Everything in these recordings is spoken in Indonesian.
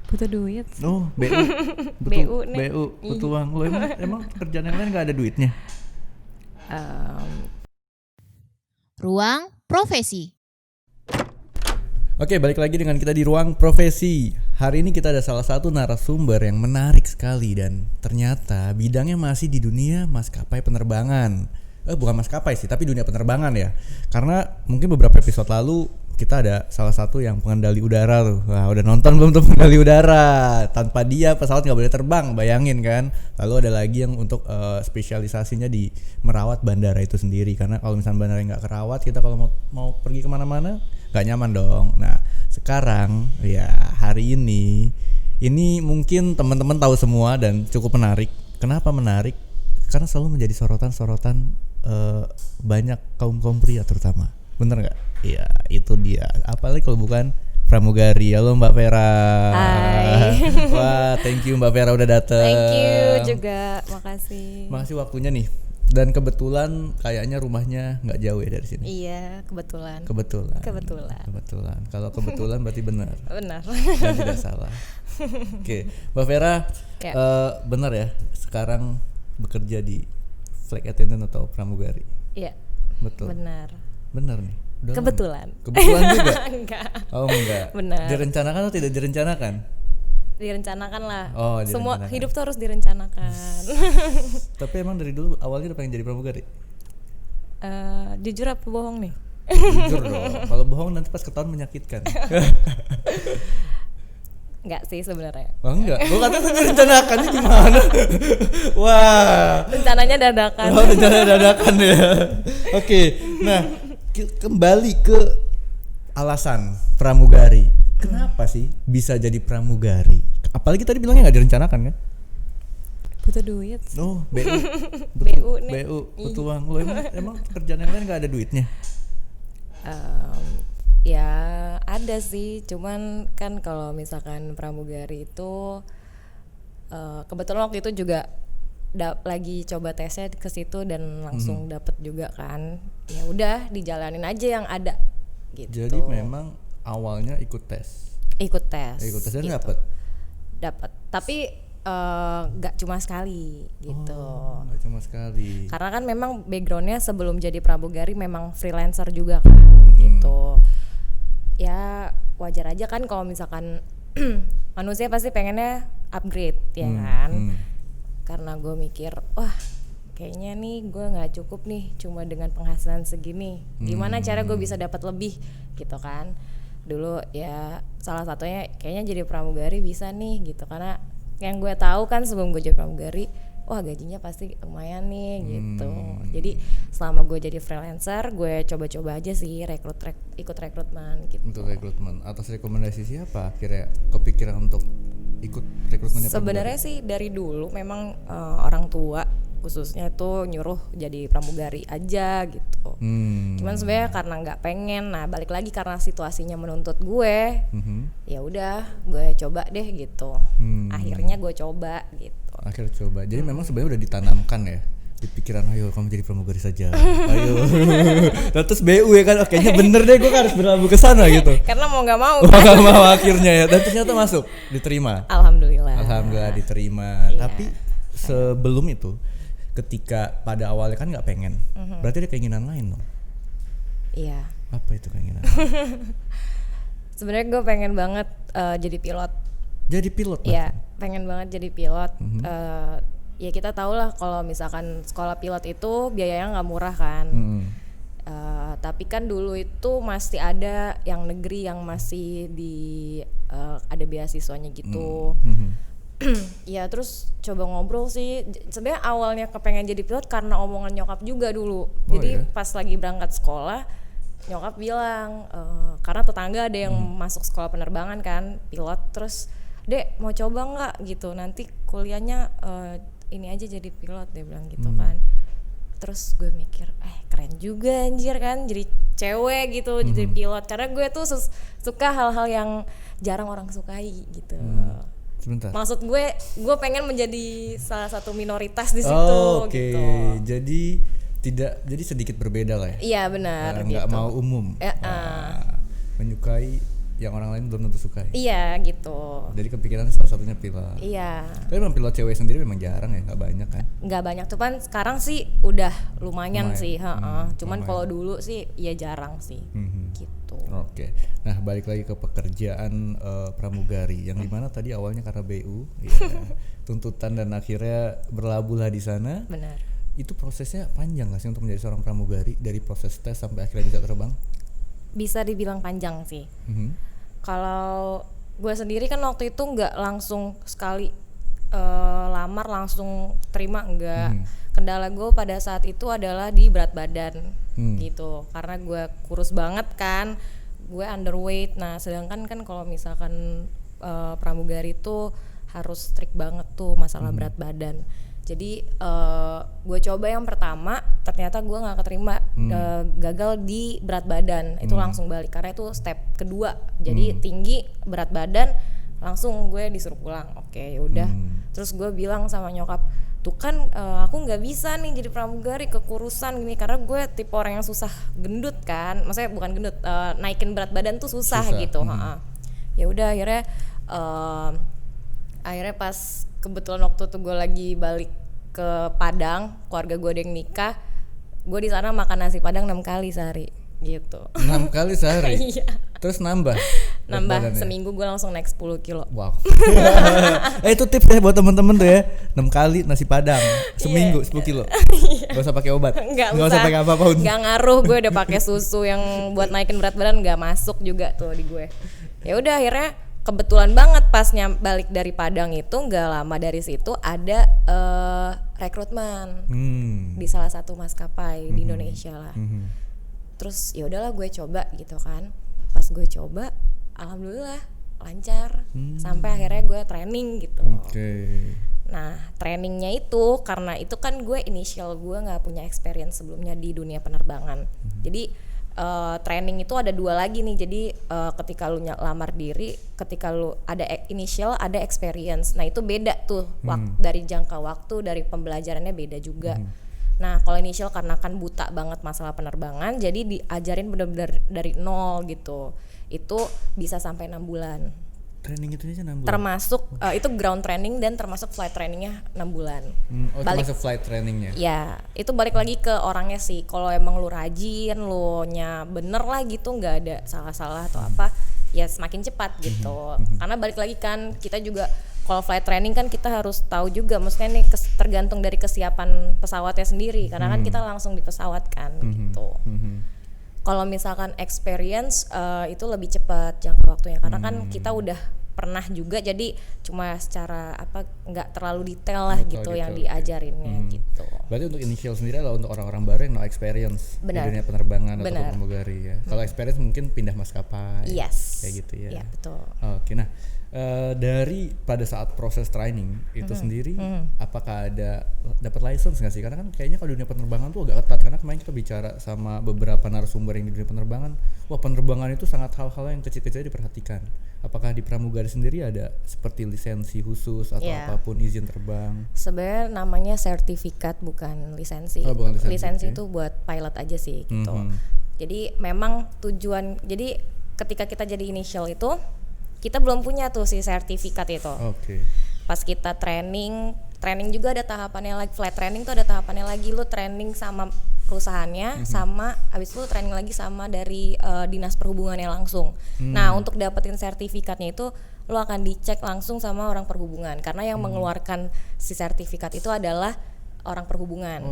Butuh duit. Oh, BU. BU nih. BU, butuh uang. Lo emang kerjaan yang lain gak ada duitnya? Ruang Profesi. Oke, balik lagi dengan kita di Ruang Profesi. Hari ini kita ada salah satu narasumber yang menarik sekali dan ternyata bidangnya masih di dunia maskapai penerbangan. Bukan maskapai sih, tapi dunia penerbangan ya. Karena mungkin beberapa episode lalu kita ada salah satu yang pengendali udara tuh. Wah, udah nonton belum tuh pengendali udara? Tanpa dia pesawat nggak boleh terbang, bayangin kan. Lalu ada lagi yang untuk spesialisasinya di merawat bandara itu sendiri. Karena kalau misalnya bandara nggak kerawat, kita kalau mau pergi kemana-mana nggak nyaman dong. Nah, sekarang ya hari ini mungkin teman-teman tahu semua dan cukup menarik. Kenapa menarik? Karena selalu menjadi sorotan banyak kaum pria terutama. Bener nggak? Iya, itu dia. Apalagi kalau bukan pramugari. Halo Mbak Vera. Hai. Wah, thank you Mbak Vera udah datang. Thank you juga, makasih. Makasih waktunya nih. Dan kebetulan kayaknya rumahnya nggak jauh ya dari sini. Iya, kebetulan. Kebetulan. Kalau kebetulan berarti benar. Benar. Dan tidak salah. Oke, Mbak Vera, Ya. benar ya sekarang bekerja di flight attendant atau pramugari? Iya. Betul. Benar nih. Udah Kebetulan. lama. Kebetulan juga? Enggak. Oh enggak. Benar. Direncanakan atau tidak direncanakan? Direncanakan lah. Oh, Semua direncanakan. hidup tuh harus direncanakan. Tapi emang dari dulu awalnya udah pengen jadi pramugari? Jujur apa bohong nih? Jujur dong. Kalau bohong nanti pas ketahuan menyakitkan. Enggak sih sebenarnya. Oh enggak. Gua kata tadi direncanakan gimana? Wah. Rencananya dadakan. Oh, rencana dadakan ya. Oke. Nah, kembali ke alasan pramugari. Kenapa sih bisa jadi pramugari? Apalagi tadi bilangnya nggak direncanakan kan? Butuh duit. Oh, BU. BU nih. BU, butuh uang. Lo emang kerjaan yang lain nggak ada duitnya? Ya ada sih, cuman kan kalau misalkan pramugari itu kebetulan waktu itu juga lagi coba tesnya ke situ dan langsung dapet juga kan. Ya udah dijalanin aja yang ada gitu. Jadi memang awalnya ikut tes dan gitu. Dapat. Tapi nggak cuma sekali gitu. Oh, nggak cuma sekali. Karena kan memang backgroundnya sebelum jadi pramugari memang freelancer juga kan gitu. Ya wajar aja kan kalau misalkan manusia pasti pengennya upgrade ya kan. Karena gue mikir wah kayaknya nih gue nggak cukup nih cuma dengan penghasilan segini. Gimana cara gue bisa dapat lebih gitu kan. Dulu ya salah satunya kayaknya jadi pramugari bisa nih gitu. Karena yang gue tahu kan sebelum gue jadi pramugari wah gajinya pasti lumayan nih gitu. Jadi selama gue jadi freelancer gue coba-coba aja sih ikut rekrutmen gitu. Untuk rekrutmen atas rekomendasi siapa akhirnya kepikiran untuk ikut rekrutmennya? Sebenarnya sih dari dulu memang orang tua khususnya itu nyuruh jadi pramugari aja gitu. Cuman sebenarnya karena nggak pengen, nah balik lagi karena situasinya menuntut gue, ya udah gue coba deh gitu. Akhirnya gue coba gitu. Akhirnya coba. Jadi memang sebenarnya udah ditanamkan ya di pikiran, ayo kamu jadi pramugari saja. Ayo. Nah, terus BU ya kan, kayaknya bener deh gue harus berlabuh ke sana gitu. Karena mau nggak mau. Gak mau akhirnya ya. Dan ternyata masuk, diterima. Alhamdulillah Diterima. Iya. Tapi sebelum itu, ketika pada awalnya kan nggak pengen, berarti ada keinginan lain dong. Iya. Apa itu keinginan? Sebenarnya gue pengen banget jadi pilot. Jadi pilot? Iya, pengen banget jadi pilot. Ya kita tahu lah kalau misalkan sekolah pilot itu biayanya nggak murah kan. Tapi kan dulu itu masih ada yang negeri yang masih ada beasiswanya gitu. Ya terus coba ngobrol sih. Sebenarnya awalnya kepengen jadi pilot karena omongan nyokap juga dulu. Jadi pas lagi berangkat sekolah nyokap bilang karena tetangga ada yang masuk sekolah penerbangan kan pilot, terus Dek mau coba nggak gitu nanti kuliahnya ini aja jadi pilot, dia bilang gitu kan. Terus gue mikir keren juga anjir kan jadi cewek gitu jadi pilot, karena gue tuh suka hal-hal yang jarang orang sukai gitu. Sebentar. Maksud gue pengen menjadi salah satu minoritas di situ. Oke. Gitu. Jadi sedikit berbeda lah ya. Iya benar. Nggak gitu. mau umum. Menyukai yang orang lain belum tentu suka ya? Iya gitu. Jadi kepikiran salah satunya pilot. Iya. Tapi memang pilot cewek sendiri memang jarang ya, nggak banyak kan? Nggak banyak tuh kan sekarang sih udah lumayan sih, cuman lumayan. kalau dulu sih ya jarang sih, gitu. Oke. Nah balik lagi ke pekerjaan pramugari yang dimana tadi awalnya karena BU, ya, tuntutan dan akhirnya berlabuh lah di sana. Benar. Itu prosesnya panjang nggak sih untuk menjadi seorang pramugari dari proses tes sampai akhirnya bisa terbang? Bisa dibilang panjang sih. Kalau gue sendiri kan waktu itu nggak langsung sekali lamar langsung terima, enggak. Kendala gue pada saat itu adalah di berat badan gitu, karena gue kurus banget kan, gue underweight. Nah sedangkan kan kalau misalkan pramugari itu harus strict banget tuh masalah berat badan. Jadi gue coba yang pertama, ternyata gue nggak keterima, gagal di berat badan, itu langsung balik karena itu step kedua. Jadi tinggi, berat badan, langsung gue disuruh pulang. Oke, yaudah. Terus gue bilang sama nyokap, tuh kan aku nggak bisa nih jadi pramugari kekurusan gini, karena gue tipe orang yang susah gendut kan, maksudnya bukan gendut, naikin berat badan tuh susah. Gitu. Ya udah akhirnya pas kebetulan waktu tuh gue lagi balik ke Padang, keluarga gue ada yang nikah, gue di sana makan nasi Padang 6 kali sehari gitu. 6 kali sehari? Iya. Terus nambah seminggu gue langsung naik 10 kilo. Wow. Itu tips ya buat temen-temen tuh ya, 6 kali nasi Padang seminggu 10 kilo. Gak usah pakai obat, gak usah pakai apapun. Gak ngaruh, gue udah pakai susu yang buat naikin berat badan gak masuk juga tuh di gue. Ya udah akhirnya kebetulan banget pasnya balik dari Padang itu nggak lama dari situ ada rekrutmen di salah satu maskapai di Indonesia lah. Terus ya udahlah gue coba gitu kan. Pas gue coba, alhamdulillah lancar sampai akhirnya gue training gitu. Nah trainingnya itu karena itu kan gue initial, gue nggak punya experience sebelumnya di dunia penerbangan. Jadi training itu ada 2 lagi nih. Jadi ketika lu lamar diri, ketika lu ada initial, ada experience. Nah itu beda tuh dari jangka waktu, dari pembelajarannya beda juga. Nah kalau initial karena kan buta banget masalah penerbangan, jadi diajarin benar-benar dari nol gitu. Itu bisa sampai 6 bulan. Training itu aja 6 bulan? Termasuk itu ground training dan termasuk flight trainingnya 6 bulan. Termasuk flight trainingnya? Ya, itu balik lagi ke orangnya sih. Kalau emang lu rajin, lu nya bener lah gitu, nggak ada salah-salah atau apa, ya semakin cepat gitu. Karena balik lagi kan, kita juga kalau flight training kan kita harus tahu juga, maksudnya nih tergantung dari kesiapan pesawatnya sendiri. Karena kan kita langsung di pesawat kan gitu. Kalau misalkan experience itu lebih cepat jangka waktunya, karena kan kita udah pernah juga, jadi cuma secara nggak terlalu detail lah gitu yang diajarinnya gitu. Berarti untuk initial sendiri adalah untuk orang-orang baru yang no experience di dunia penerbangan atau pramugari ya. Kalau experience mungkin pindah maskapai, kayak gitu ya. Iya betul. Oke, nah dari pada saat proses training itu sendiri, apakah ada dapat license nggak sih? Karena kan kayaknya kalau dunia penerbangan tuh agak ketat, karena kemarin kita bicara sama beberapa narasumber yang di dunia penerbangan, wah penerbangan itu sangat hal-hal yang kecil-kecil diperhatikan. Apakah di pramugari sendiri ada seperti lisensi khusus atau apapun izin terbang? Sebenarnya namanya sertifikat bukan lisensi. Bukan lisensi itu buat pilot aja sih gitu. Jadi memang tujuan, jadi ketika kita jadi initial itu kita belum punya tuh si sertifikat itu. Pas kita training juga ada tahapannya lagi. Flight training tuh ada tahapannya lagi, lu training sama perusahaannya, sama abis itu training lagi sama dari dinas perhubungannya langsung. Nah untuk dapetin sertifikatnya itu lu akan dicek langsung sama orang perhubungan, karena yang mengeluarkan si sertifikat itu adalah orang perhubungan.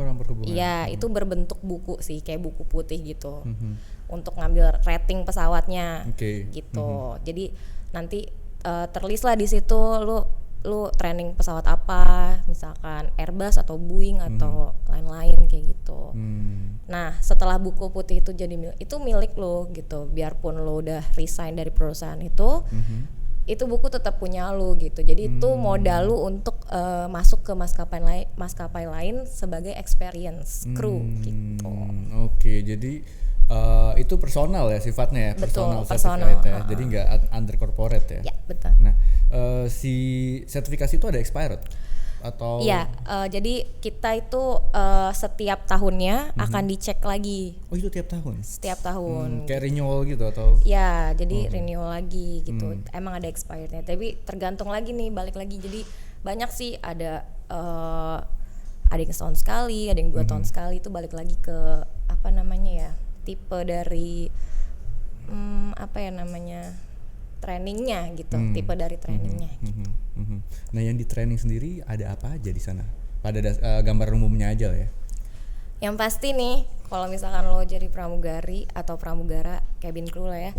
Iya, itu berbentuk buku sih, kayak buku putih gitu. Untuk ngambil rating pesawatnya gitu. Jadi nanti terlist lah di situ lu training pesawat apa, misalkan Airbus atau Boeing atau lain-lain kayak gitu. Nah setelah buku putih itu jadi milik lo gitu, biarpun lo udah resign dari perusahaan itu buku tetap punya lo gitu. Jadi itu modal lo untuk masuk ke maskapai lain sebagai experience crew gitu. Jadi itu personal ya sifatnya ya, betul, personal ya. Jadi nggak under corporate ya. Ya betul. Nah si sertifikasi itu ada expired? atau? Iya, jadi kita itu setiap tahunnya akan dicek lagi. Oh itu tiap tahun? Setiap tahun. Kayak renewal gitu atau? Ya, jadi renewal lagi gitu. Emang ada expirednya, tapi tergantung lagi nih, balik lagi. Jadi banyak sih, ada yang setahun sekali, ada yang 2 tahun sekali. Itu balik lagi ke apa namanya ya, tipe dari trainingnya gitu, tipe dari trainingnya. Nah yang di training sendiri ada apa aja di sana? Pada gambar umumnya aja lah ya. Yang pasti nih, kalau misalkan lo jadi pramugari atau pramugara cabin crew lah ya,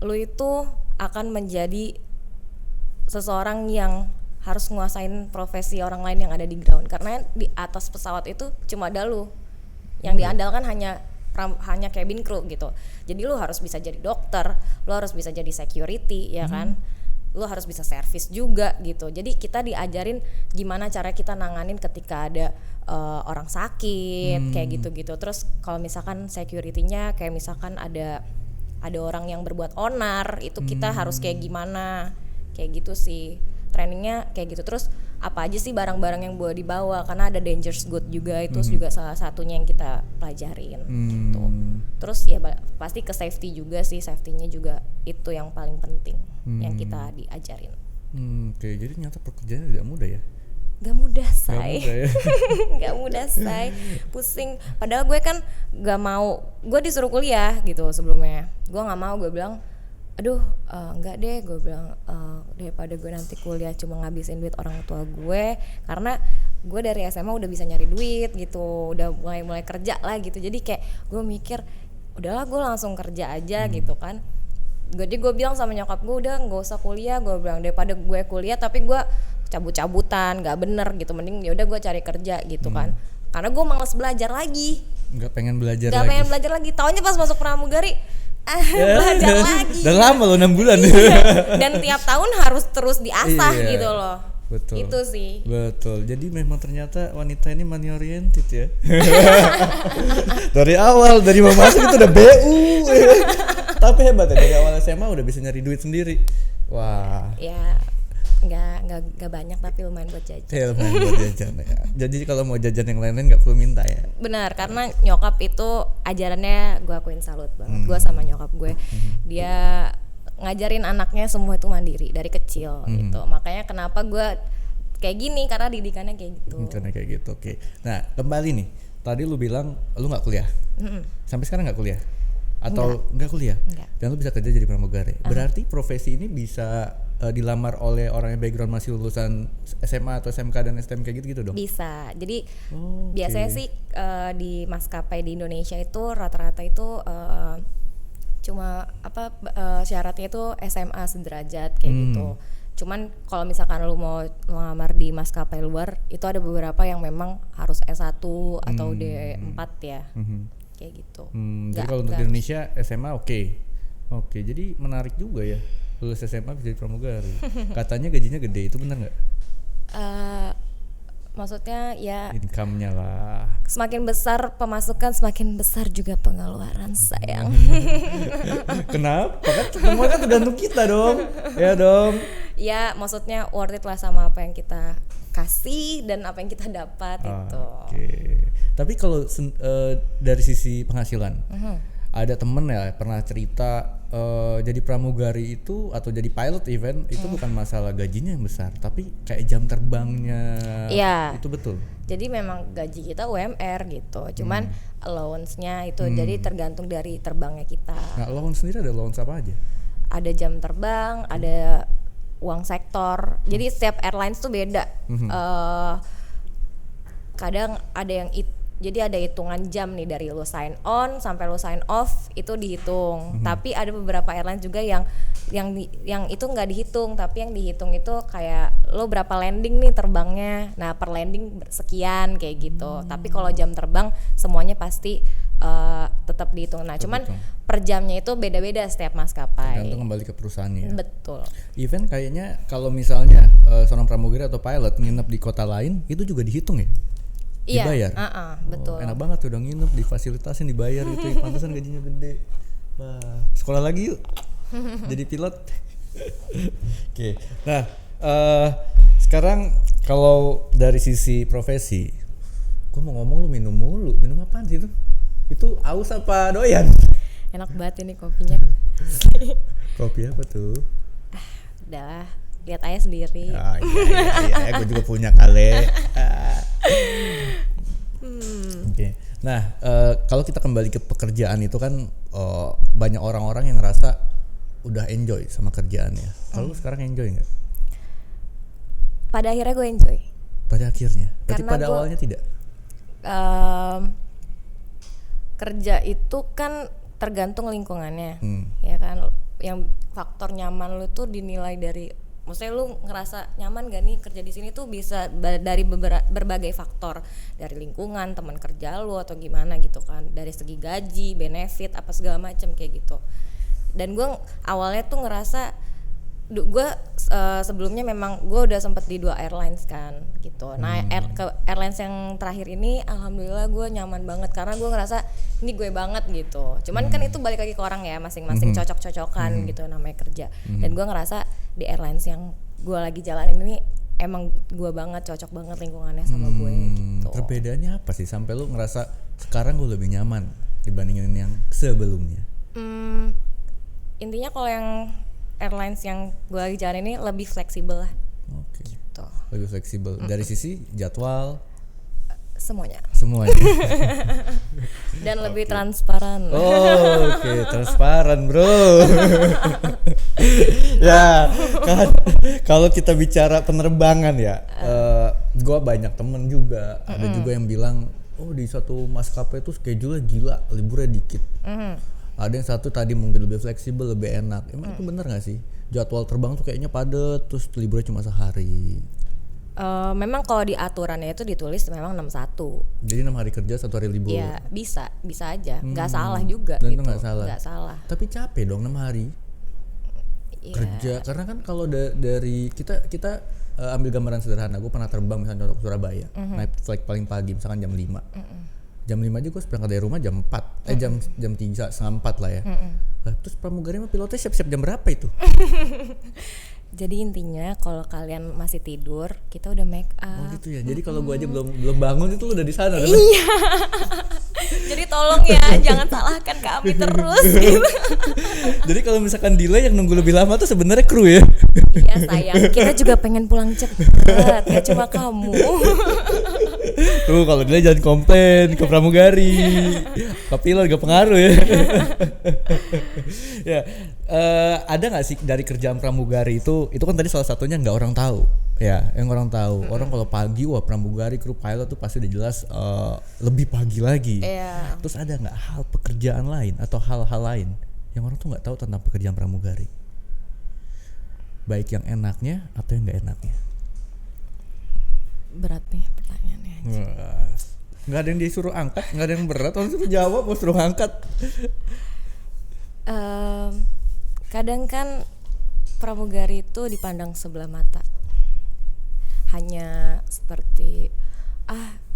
lo itu akan menjadi seseorang yang harus nguasain profesi orang lain yang ada di ground, karena di atas pesawat itu cuma ada lo yang diandalkan hanya cabin crew gitu. Jadi lu harus bisa jadi dokter, lu harus bisa jadi security, ya kan? Lu harus bisa servis juga gitu. Jadi kita diajarin gimana cara kita nanganin ketika ada orang sakit, kayak gitu-gitu. Terus kalau misalkan security-nya kayak misalkan ada orang yang berbuat onar, itu kita harus kayak gimana? Kayak gitu sih. Trainingnya kayak gitu. Terus apa aja sih barang-barang yang boleh dibawa, karena ada dangerous good juga, itu juga salah satunya yang kita pelajarin gitu. Terus ya pasti ke safety juga sih, safety-nya juga itu yang paling penting yang kita diajarin. Oke, jadi ternyata pekerjaannya tidak mudah ya? Gak mudah, say. Gak mudah, say. Pusing. Padahal gue kan gak mau, gue disuruh kuliah gitu sebelumnya. Gue gak mau, gue bilang aduh enggak deh, gue bilang daripada gue nanti kuliah cuma ngabisin duit orang tua gue, karena gue dari SMA udah bisa nyari duit gitu, udah mulai kerja lah gitu. Jadi kayak gue mikir udahlah gue langsung kerja aja gitu kan. Jadi gue bilang sama nyokap gue, udah nggak usah kuliah, gue bilang daripada gue kuliah tapi gue cabut-cabutan nggak bener gitu, mending ya udah gue cari kerja gitu kan, karena gue malas belajar lagi, nggak pengen belajar lagi. Taunya pas masuk pramugari belajar lagi. Dan lama loh, 6 bulan. Dan tiap tahun harus terus diasah gitu loh. Betul. Itu sih. Betul. Jadi memang ternyata wanita ini money oriented ya. Dari awal, dari mau masuk itu udah BU. Tapi hebat ya, dari awal SMA udah bisa nyari duit sendiri. Wah. Ya nggak banyak tapi lumayan buat jajan. Ya, lumayan buat jajan ya. Jadi kalau mau jajan yang lain-lain nggak perlu minta ya. Benar, karena nyokap itu ajarannya gue akuin salut banget. Gue sama nyokap gue, dia ngajarin anaknya semua itu mandiri dari kecil gitu. Makanya kenapa gue kayak gini, karena didikannya kayak gitu. Karena kayak gitu, oke. Nah kembali nih, tadi lu bilang lu nggak kuliah, sampai sekarang nggak kuliah? Atau nggak kuliah? Enggak. Dan lu bisa kerja jadi pramugari. Berarti profesi ini bisa dilamar oleh orang yang background masih lulusan SMA atau SMK dan STM kayak gitu dong? Bisa. Jadi biasanya sih di maskapai di Indonesia itu rata-rata itu cuma syaratnya itu SMA sederajat kayak gitu. Cuman kalau misalkan lu mau ngelamar di maskapai luar, itu ada beberapa yang memang harus S1 atau D4 ya. Kayak gitu. Jadi kalau untuk di Indonesia SMA oke, jadi menarik juga ya, lulus SMA bisa jadi pramugari. Katanya gajinya gede, itu benar nggak? Maksudnya ya Income-nya lah. semakin besar pemasukan, semakin besar juga pengeluaran, sayang. Kenapa? Kan semuanya tergantung kita dong. Ya dong. Ya maksudnya worth it lah sama apa yang kita kasih dan apa yang kita dapat itu. Oke. Tapi kalau dari sisi penghasilan, ada temen ya pernah cerita jadi pramugari itu atau jadi pilot event itu bukan masalah gajinya yang besar, tapi kayak jam terbangnya. Iya. Itu betul. Jadi memang gaji kita UMR gitu, cuman allowance-nya itu jadi tergantung dari terbangnya kita. Nah, allowance sendiri ada allowance apa aja? Ada jam terbang, ada uang sektor. Jadi setiap airlines tuh beda. Kadang ada yang jadi ada hitungan jam nih, dari lo sign on sampai lo sign off itu dihitung. Tapi ada beberapa airline juga yang itu nggak dihitung, tapi yang dihitung itu kayak lo berapa landing nih terbangnya. Nah per landing sekian kayak gitu. Tapi kalau jam terbang semuanya pasti tetap dihitung. Nah cuman per jamnya itu beda-beda setiap maskapai. Tergantung kembali ke perusahaannya. Betul. Event kayaknya kalau misalnya seorang pramugari atau pilot nginep di kota lain itu juga dihitung ya? Iya, dibayar. Betul. Enak banget tuh, udah nginep difasilitasin, dibayar gitu. Pantesan gajinya gede. Wah, sekolah lagi yuk. Jadi pilot. Oke. Nah, Sekarang kalau dari sisi profesi, gue mau ngomong lu minum mulu. Minum apaan sih itu? Itu aus apa doyan? Enak banget ini kopinya. Kopi apa tuh? Udah, lihat aja sendiri. Iya, gue juga punya kali. Oke. Nah, kalau kita kembali ke pekerjaan itu kan banyak orang-orang yang ngerasa udah enjoy sama kerjaannya. Kalau lu sekarang enjoy nggak? Pada akhirnya gue enjoy. Pada akhirnya. Berarti Karena pada awalnya tidak. Kerja itu kan tergantung lingkungannya, ya kan. Yang faktor nyaman lu tuh dinilai dari, maksudnya lu ngerasa nyaman gak nih kerja di sini tuh bisa dari berbagai faktor, dari lingkungan, teman kerja lu atau gimana gitu kan, dari segi gaji, benefit apa segala macam kayak gitu. Dan gue awalnya tuh ngerasa gue sebelumnya memang gue udah sempet di 2 airlines kan gitu. Nah ke airlines yang terakhir ini alhamdulillah gue nyaman banget karena gue ngerasa ini gue banget gitu. Cuman kan itu balik lagi ke orang ya, masing-masing cocok-cocokan gitu namanya kerja. Dan gue ngerasa di airlines yang gue lagi jalanin ini emang gue banget, cocok banget lingkungannya sama gue gitu. Perbedaannya apa sih sampai lu ngerasa sekarang gue lebih nyaman dibandingin yang sebelumnya? Intinya kalau yang airlines yang gue lagi jalan ini lebih fleksibel lah. Oke. Gitu. Lebih fleksibel dari sisi jadwal semuanya. Dan lebih transparan. Oke, transparan, bro. Ya, kan kalau kita bicara penerbangan ya, gue banyak temen juga, ada juga yang bilang, oh di satu maskapai itu schedule-nya gila, liburnya dikit. Ada yang satu tadi mungkin lebih fleksibel, lebih enak. Emang itu bener gak sih? Jadwal terbang tuh kayaknya padat, terus liburnya cuma sehari. Memang kalau di aturannya itu ditulis memang 6/1. Jadi 6 hari kerja, 1 hari libur. Iya, bisa aja. Nggak salah juga Dan gitu. itu Nggak salah. Tapi capek dong 6 hari kerja. Karena kan kalau dari kita ambil gambaran sederhana. Gue pernah terbang misalnya contoh ke Surabaya, naik flight paling pagi misalkan jam 5. Jam 5 aja gue berangkat dari rumah jam 4. jam 3 setengah 4 lah ya. Nah, terus pramugari sama pilotnya siap-siap jam berapa itu? Jadi intinya kalau kalian masih tidur, kita udah make up. Oh gitu ya. Jadi kalau gue aja belum bangun itu lu udah di sana. Iya. Jadi tolong ya, jangan salahkan kami terus gitu. Jadi kalau misalkan delay yang nunggu lebih lama tuh sebenarnya kru ya. Iya sayang, kita juga pengen pulang cepet, gak cuma kamu. Tuh kalau delay jangan komplain ke pramugari. Ke pilot gak pengaruh ya. Ya, ada nggak sih dari kerjaan pramugari itu kan tadi salah satunya nggak orang tahu. Ya, yang orang tahu. Orang kalau pagi wah pramugari kru pilot tuh pasti udah jelas lebih pagi lagi. Terus ada nggak hal pekerjaan lain atau hal-hal lain yang orang tuh nggak tahu tentang pekerjaan pramugari? Baik yang enaknya atau yang nggak enaknya? Berat nih pertanyaannya. Nggak ada yang disuruh angkat, nggak ada yang berat, orang suruh jawab, mau suruh angkat. Kadang kan pramugari itu dipandang sebelah mata. Hanya seperti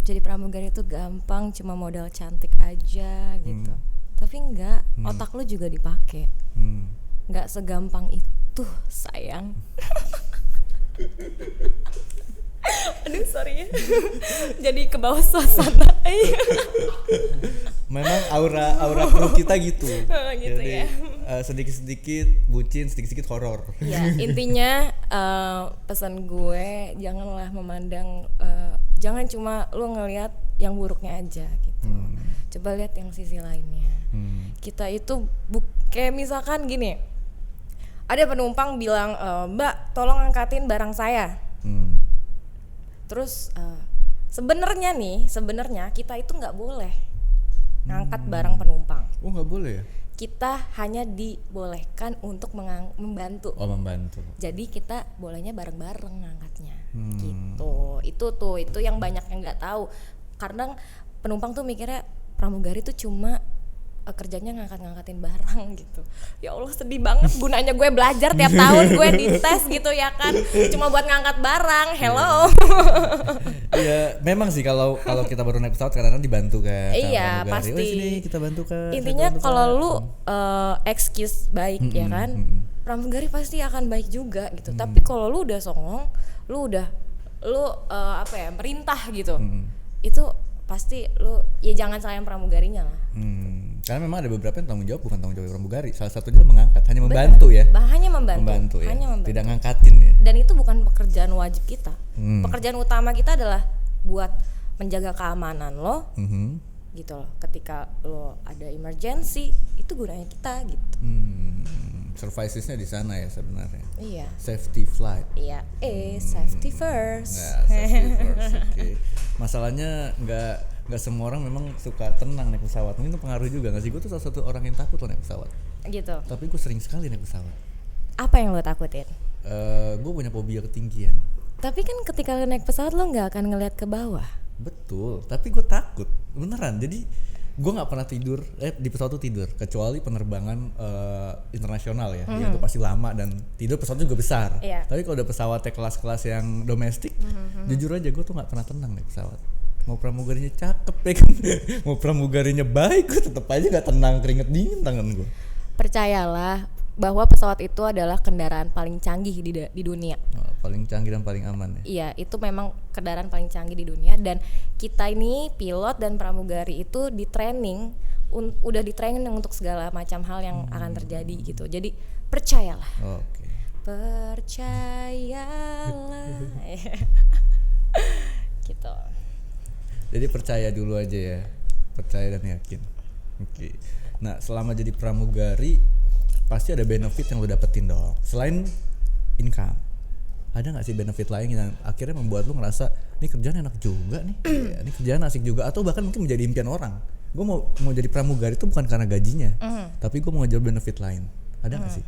jadi pramugari itu gampang, cuma modal cantik aja gitu. Tapi enggak, otak lu juga dipakai. Enggak segampang itu, sayang. Aduh sorry ya. Jadi ke bawah suasana. Memang aura kru kita gitu. Gitu. Jadi, ya. Sedikit-sedikit bucin, sedikit-sedikit horor. Ya intinya pesan gue janganlah memandang, jangan cuma lu ngelihat yang buruknya aja gitu. Coba lihat yang sisi lainnya. Kita itu kayak misalkan gini, ada penumpang bilang, Mbak tolong angkatin barang saya. Terus sebenarnya kita itu nggak boleh ngangkat barang penumpang. Oh nggak boleh ya? Kita hanya dibolehkan untuk membantu. Oh membantu. Jadi kita bolehnya bareng-bareng ngangkatnya. Gitu. Itu yang banyak yang nggak tahu. Kadang penumpang tuh mikirnya pramugari tuh cuma kerjanya ngangkat-ngangkatin barang gitu. Ya Allah sedih banget, gunanya gue belajar tiap tahun gue dites gitu ya kan, cuma buat ngangkat barang. Hello. Iya, memang sih kalau kita baru naik pesawat kadang-kadang dibantu kan. Iya pasti. Sini kita bantu kan. Intinya kalau lu excuse baik ya kan, pramugari pasti akan baik juga gitu. Tapi kalau lu udah songong, lu merintah gitu, itu pasti lu ya jangan salahin pramugarinya lah. Karena memang ada beberapa yang tanggung jawab bukan tanggung jawab pramugari. Salah satunya mengangkat, hanya membantu ya. Hanya membantu ya. Hanya membantu. Tidak ngangkatin ya. Dan itu bukan pekerjaan wajib kita. Pekerjaan utama kita adalah buat menjaga keamanan lo. Gitu loh. Ketika lo ada emergency, itu gunanya kita gitu. Survivesnya di sana ya sebenarnya. Iya. Safety flight. Iya. Safety first. Nah, safety first. Oke. Masalahnya nggak semua orang memang suka tenang naik pesawat. Mungkin itu pengaruh juga nggak sih? Gue tuh salah satu orang yang takut loh naik pesawat. Gitu. Tapi gue sering sekali naik pesawat. Apa yang lo takutin? Gue punya fobia ketinggian. Tapi kan ketika lo naik pesawat lo nggak akan ngeliat ke bawah. Betul. Tapi gue takut beneran. Jadi gue nggak pernah tidur di pesawat tuh tidur kecuali penerbangan internasional ya. Ya itu pasti lama dan tidur pesawat juga besar. Tapi kalau udah pesawatnya kelas-kelas yang domestik, jujur aja gue tuh nggak pernah tenang naik pesawat. Mau pramugarinya cakep ya kan, mau pramugarinya baik, gue tetep aja nggak tenang, keringet dingin tangan gue. Percayalah bahwa pesawat itu adalah kendaraan paling canggih di dunia. Paling canggih dan paling aman ya. Iya, itu memang kendaraan paling canggih di dunia dan kita ini pilot dan pramugari itu udah di training untuk segala macam hal yang akan terjadi gitu. Jadi percayalah. Oke. Percayalah. Gitu. Jadi percaya dulu aja ya. Percaya dan yakin. Oke. Nah, selama jadi pramugari pasti ada benefit yang lo dapetin dong. Selain income, ada nggak sih benefit lain yang akhirnya membuat lo ngerasa ini kerjaan enak juga nih, ini kerjaan asik juga, atau bahkan mungkin menjadi impian orang. Gue mau jadi pramugari itu bukan karena gajinya, tapi gue mau ngejar benefit lain. Ada nggak sih?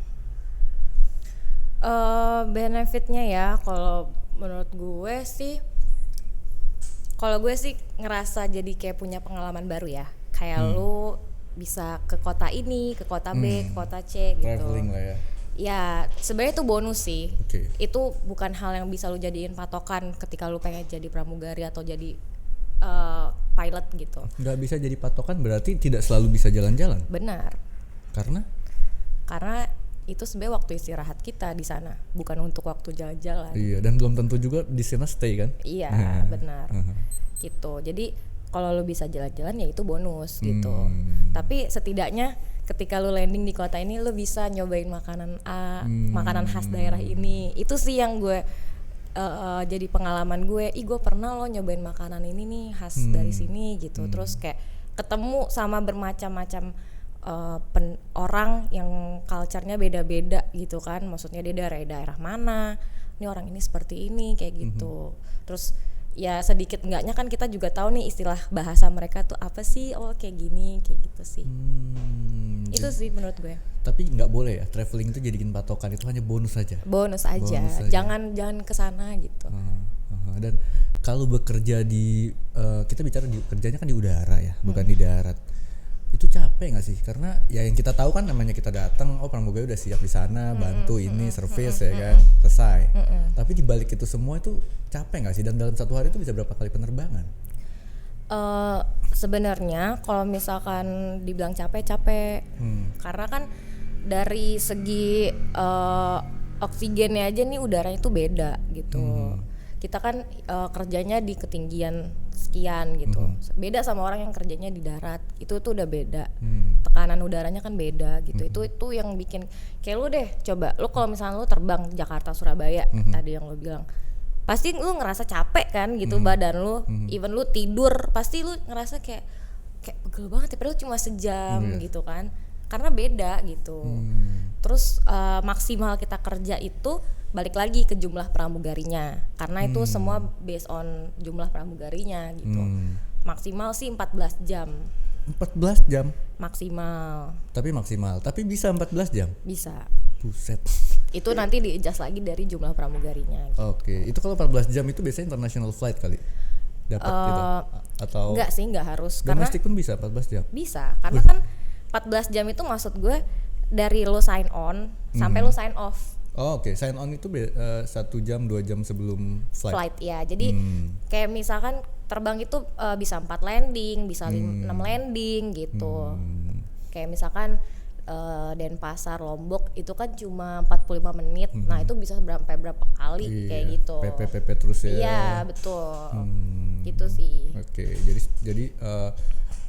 Benefitnya ya, kalau menurut gue sih, ngerasa jadi kayak punya pengalaman baru ya. Kayak lu bisa ke kota ini, ke kota B, ke kota C gitu. Traveling lah ya. Ya sebenarnya itu bonus sih. Okay. Itu bukan hal yang bisa lu jadiin patokan ketika lu pengen jadi pramugari atau jadi pilot gitu. Nggak bisa jadi patokan berarti tidak selalu bisa jalan-jalan. Benar. Karena itu sebenarnya waktu istirahat kita di sana, bukan untuk waktu jalan-jalan. Iya, dan belum tentu juga di sana stay kan? Iya, benar. Gitu. Jadi kalau lu bisa jalan-jalan ya itu bonus gitu. Tapi setidaknya ketika lu landing di kota ini lu bisa nyobain makanan makanan khas daerah ini. Itu sih yang gue jadi pengalaman gue. Gue pernah lo nyobain makanan ini nih khas dari sini gitu. Terus kayak ketemu sama bermacam-macam orang yang culture-nya beda-beda gitu kan. Maksudnya dia dari daerah mana, ini orang ini seperti ini kayak gitu. Terus ya sedikit enggaknya kan kita juga tahu nih istilah bahasa mereka tuh apa sih, kayak gini, kayak gitu sih. Itu sih menurut gue. Tapi nggak boleh ya traveling itu jadiin patokan, itu hanya bonus aja. Bonus aja. Jangan kesana gitu. Dan kalau bekerja di kita bicara di kerjanya kan di udara ya, bukan di darat. Itu capek nggak sih? Karena ya yang kita tahu kan namanya kita datang, pramugari udah siap di sana, bantu ini service ya kan, selesai. Tapi di balik itu semua itu capek nggak sih? Dan dalam satu hari itu bisa berapa kali penerbangan? Sebenarnya kalau misalkan dibilang capek, karena kan dari segi oksigennya aja nih udaranya itu beda gitu. Kita kan kerjanya di ketinggian sekian gitu. Beda sama orang yang kerjanya di darat. Itu tuh udah beda. Tekanan udaranya kan beda gitu. Itu yang bikin kayak lu deh, coba lu kalau misalnya lu terbang Jakarta Surabaya tadi yang lu bilang, pasti lu ngerasa capek kan gitu badan lu. Even lu tidur pasti lu ngerasa kayak pegel banget ya, padahal cuma sejam gitu kan. Karena beda gitu. Terus maksimal kita kerja itu balik lagi ke jumlah pramugarinya, karena itu semua based on jumlah pramugarinya gitu. Maksimal sih 14 jam. 14 jam? Maksimal. Tapi bisa 14 jam? Bisa. Buset. Itu nanti di-adjust lagi dari jumlah pramugarinya gitu. Oke, itu kalau 14 jam itu biasanya international flight kali? Dapat gitu? Atau enggak sih, enggak harus. Domestik pun bisa 14 jam? Bisa, karena kan 14 jam itu maksud gue dari lo sign on sampai lo sign off. Oke. Sign on itu 1 jam 2 jam sebelum flight ya. Jadi kayak misalkan terbang itu bisa 4 landing, bisa 6 landing gitu. Kayak misalkan Denpasar Lombok itu kan cuma 45 menit. Nah, itu bisa sampai berapa kali kayak gitu. PP terus ya. Iya, betul. Gitu sih. Oke, jadi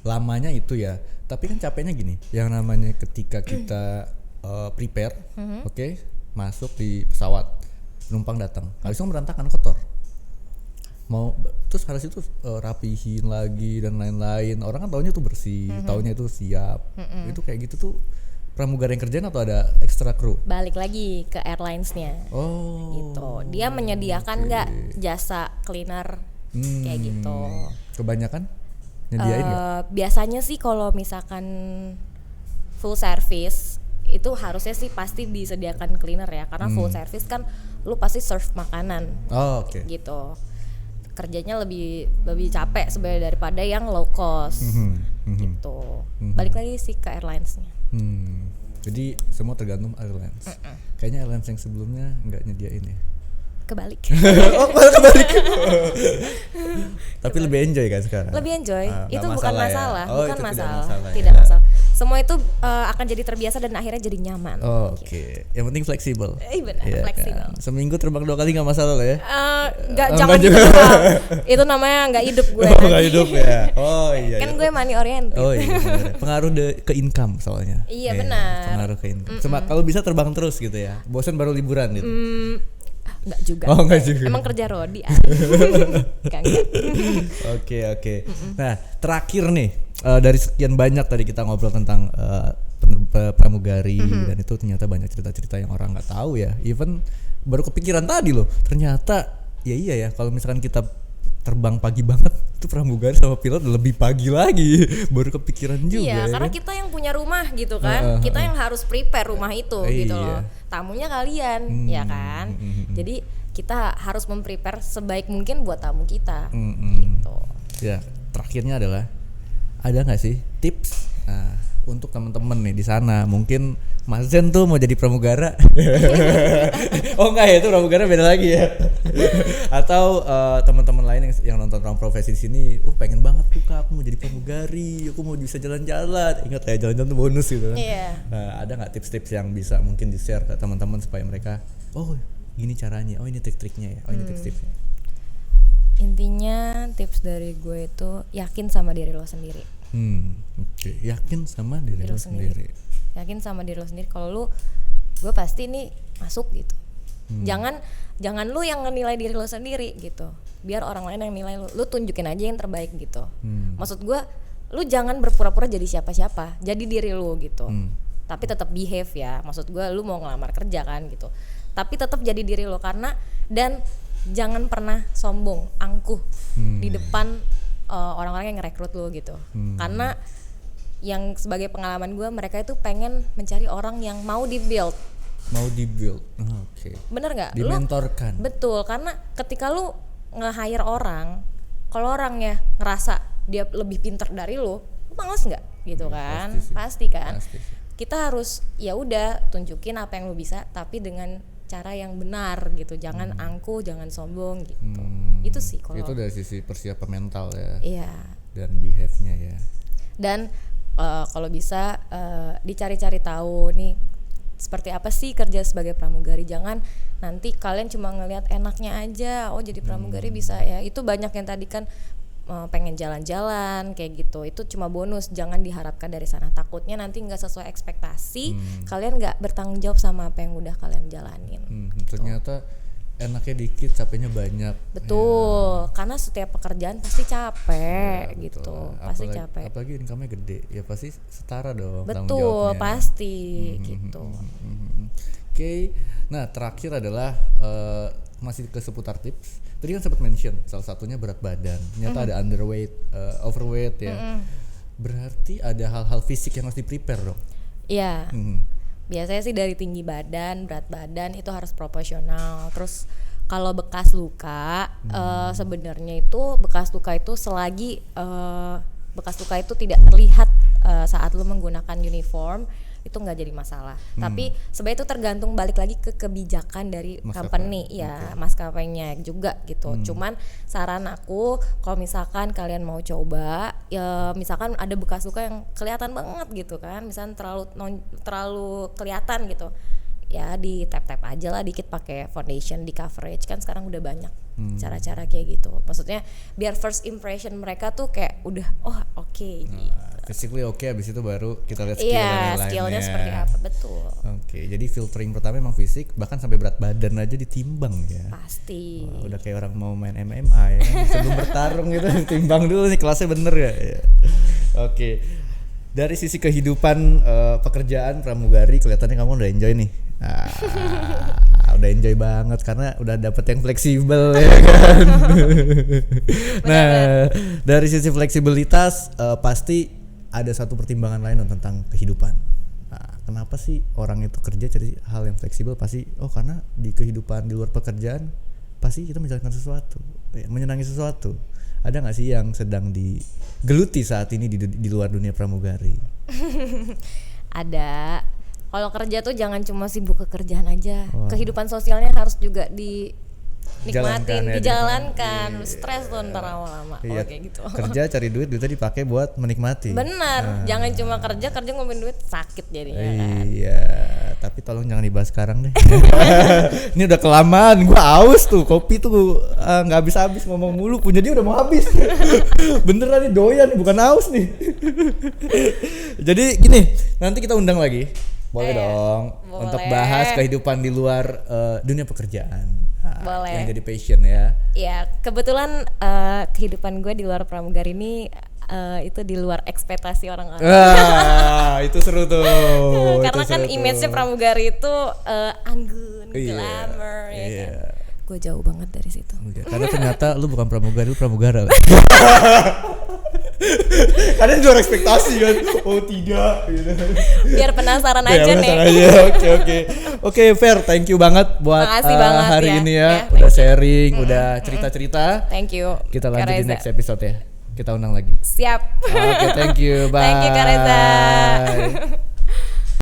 lamanya itu ya. Tapi kan capeknya gini, yang namanya ketika kita prepare, oke, masuk di pesawat, penumpang datang, habis itu berantakan, kotor. Mau terus harus itu rapihin lagi dan lain-lain. Orang kan taunya tuh bersih, taunya itu siap. Itu kayak gitu tuh pramugari yang kerjain atau ada ekstra kru? Balik lagi ke airlines-nya. Oh. Gitu. Dia menyediakan nggak jasa cleaner kayak gitu. Kebanyakan nyediain nggak? Biasanya sih kalau misalkan full service itu harusnya sih pasti disediakan cleaner ya, karena full service kan lu pasti serve makanan. Oh, oke. Gitu. Kerjanya lebih capek sebenarnya daripada yang low cost. Gitu. Balik lagi sih ke airlines-nya. Jadi semua tergantung airlines. Kayaknya airlines yang sebelumnya nggak nyediain ya. Kebalik. Oh, malah kebalik. Tapi lebih enjoy kan sekarang? Lebih enjoy. Itu bukan masalah ya? masalah, Oh, bukan itu masalah. ya. Tidak masalah. Semua itu akan jadi terbiasa dan akhirnya jadi nyaman. Oke. Yang penting fleksibel. Benar, Iya fleksibel. kan? Seminggu terbang 2 kali nggak masalah lah ya? Jangan gitu. Itu namanya nggak hidup gue. Nggak hidup ya? Oh iya. Kan gue money oriented. Oh iya. Pengaruh ke income soalnya. Iya, benar. Pengaruh ke income. Cuma kalau bisa terbang terus gitu ya. Bosan baru liburan gitu. Enggak juga. Oh, enggak juga. Emang kerja rodi. Enggak. Oke. Nah, terakhir nih, dari sekian banyak tadi kita ngobrol tentang pramugari dan itu ternyata banyak cerita-cerita yang orang nggak tahu ya. Even baru kepikiran tadi loh. Ternyata iya ya kalau misalkan kita terbang pagi banget itu pramugari sama pilot lebih pagi lagi. Baru kepikiran juga. Iya, ya karena kan? kita yang punya rumah gitu kan. Kita yang harus prepare rumah itu gitu Iya. loh. Tamunya kalian, ya kan? Jadi kita harus memprepare sebaik mungkin buat tamu kita. Gitu. Ya, terakhirnya adalah ada nggak sih tips untuk teman-teman nih di sana? Mungkin Mas Zen tuh mau jadi pramugara. Oh enggak ya, itu pramugara beda lagi ya. Atau teman-teman lain yang nonton Ruang Profesi di sini, pengen banget tuh Kak, aku mau jadi pramugari, aku mau bisa jalan-jalan. Ingat ya, jalan-jalan tuh bonus gitu kan. Iya. Ada nggak tips-tips yang bisa mungkin di-share ke teman-teman supaya mereka, gini caranya, ini trik-triknya ya, ini tips-tipsnya. Intinya tips dari gue itu yakin sama diri lo sendiri. Oke. Yakin sama diri lo sendiri. Yakin sama diri lo sendiri kalau gue pasti nih masuk gitu. Jangan lu yang nilai diri lo sendiri gitu. Biar orang lain yang nilai lu tunjukin aja yang terbaik gitu. Maksud gue, lu jangan berpura-pura jadi siapa-siapa, jadi diri lu gitu. Tapi tetap behave ya. Maksud gue, lu mau ngelamar kerja kan gitu. Tapi tetap jadi diri lo dan jangan pernah sombong, angkuh di depan orang-orang yang ngerekrut lo gitu. Karena yang sebagai pengalaman gue, mereka itu pengen mencari orang yang mau di-build. Oke. Bener nggak? Dimentorkan. Betul, karena ketika lu nge-hire orang, kalau orangnya ngerasa dia lebih pintar dari lu males nggak gitu kan? Pasti kan. Kita harus ya udah tunjukin apa yang lu bisa, tapi dengan cara yang benar gitu. Jangan angkuh, jangan sombong gitu. Itu sih kalau. Itu dari sisi persiapan mental ya. Iya. Dan behave-nya ya. Dan kalau bisa dicari-cari tahu nih seperti apa sih kerja sebagai pramugari. Jangan nanti kalian cuma ngelihat enaknya aja, jadi pramugari bisa ya. Itu banyak yang tadi kan pengen jalan-jalan kayak gitu. Itu cuma bonus, jangan diharapkan dari sana. Takutnya nanti nggak sesuai ekspektasi, kalian nggak bertanggung jawab sama apa yang udah kalian jalanin. Gitu. Ternyata enaknya dikit, capeknya banyak. Betul, karena setiap pekerjaan pasti capek gitu, pasti capek. Apalagi income-nya gede, ya pasti setara dong. Betul, pasti gitu. Oke. Nah, terakhir adalah masih ke seputar tips. Tadi kan sempat mention salah satunya berat badan. Ternyata ada underweight, overweight ya. Berarti ada hal-hal fisik yang harus di-prepare dong. Iya. Biasanya sih dari tinggi badan, berat badan itu harus proporsional. Terus kalau bekas luka, sebenarnya itu bekas luka itu selagi bekas luka itu tidak terlihat saat lu menggunakan uniform, itu nggak jadi masalah. Tapi sebenarnya itu tergantung balik lagi ke kebijakan dari company ya, maskapainya juga gitu. Cuman saran aku kalau misalkan kalian mau coba ya, misalkan ada bekas luka yang kelihatan banget gitu kan, misalkan terlalu kelihatan gitu, ya di tap aja lah dikit pakai foundation, di coverage, kan sekarang udah banyak cara-cara kayak gitu. Maksudnya biar first impression mereka tuh kayak udah oke. Physically oke, abis itu baru kita lihat skill dan lain-lainnya. Skillnya seperti apa, betul. Oke, jadi filtering pertama emang fisik, bahkan sampai berat badan aja ditimbang ya. Pasti. Udah kayak orang mau main MMA ya kan? Sebelum bertarung gitu ditimbang dulu nih kelasnya bener ya. Oke. Dari sisi kehidupan pekerjaan pramugari kelihatannya kamu udah enjoy nih. Udah enjoy banget karena udah dapet yang fleksibel ya kan. Nah, dari sisi fleksibilitas pasti ada satu pertimbangan lain tentang kehidupan. Nah, kenapa sih orang itu kerja cari hal yang fleksibel? Pasti karena di kehidupan di luar pekerjaan pasti kita menjalankan sesuatu, menyenangi sesuatu. Ada nggak sih yang sedang digeluti saat ini di luar dunia pramugari? Ada. Kalau kerja tuh jangan cuma sibuk ke kerjaan aja. Kehidupan sosialnya harus juga dinikmatin, dijalankan. Stres tuh ntar lama-lama. Iya, kayak gitu. Kerja cari duitnya dipakai buat menikmati. Benar. Jangan cuma kerja ngomongin duit, sakit jadinya kan. Iya, tapi tolong jangan dibahas sekarang deh. Ini udah kelamaan, gua aus tuh, kopi tuh nggak habis-habis ngomong mulu, punya dia udah mau habis. Beneran nih doyan nih, bukan aus nih. Jadi gini, nanti kita undang lagi. Boleh dong. Boleh. Untuk bahas kehidupan di luar dunia pekerjaan. Boleh. Yang jadi passion ya. Ya, kebetulan kehidupan gue di luar pramugari ini itu di luar ekspektasi orang-orang. Itu seru tuh. Karena itu kan seru image-nya tuh. pramugari itu anggun, Iya, glamour ya iya. kan. Gue jauh banget dari situ. Karena ternyata lu bukan pramugari, lu pramugara. Karena di luar ekspektasi kan. Oh tidak gitu. Biar penasaran aja nih. Oke, Fer, thank you banget buat Makasih banget hari ya. ini ya. Ya, Udah thank you. sharing, udah cerita-cerita. Thank you. Kita lanjut Kak di Reza. next episode ya. Kita undang lagi. Siap. Oke, thank you. Bye. Thank you Kak Reza.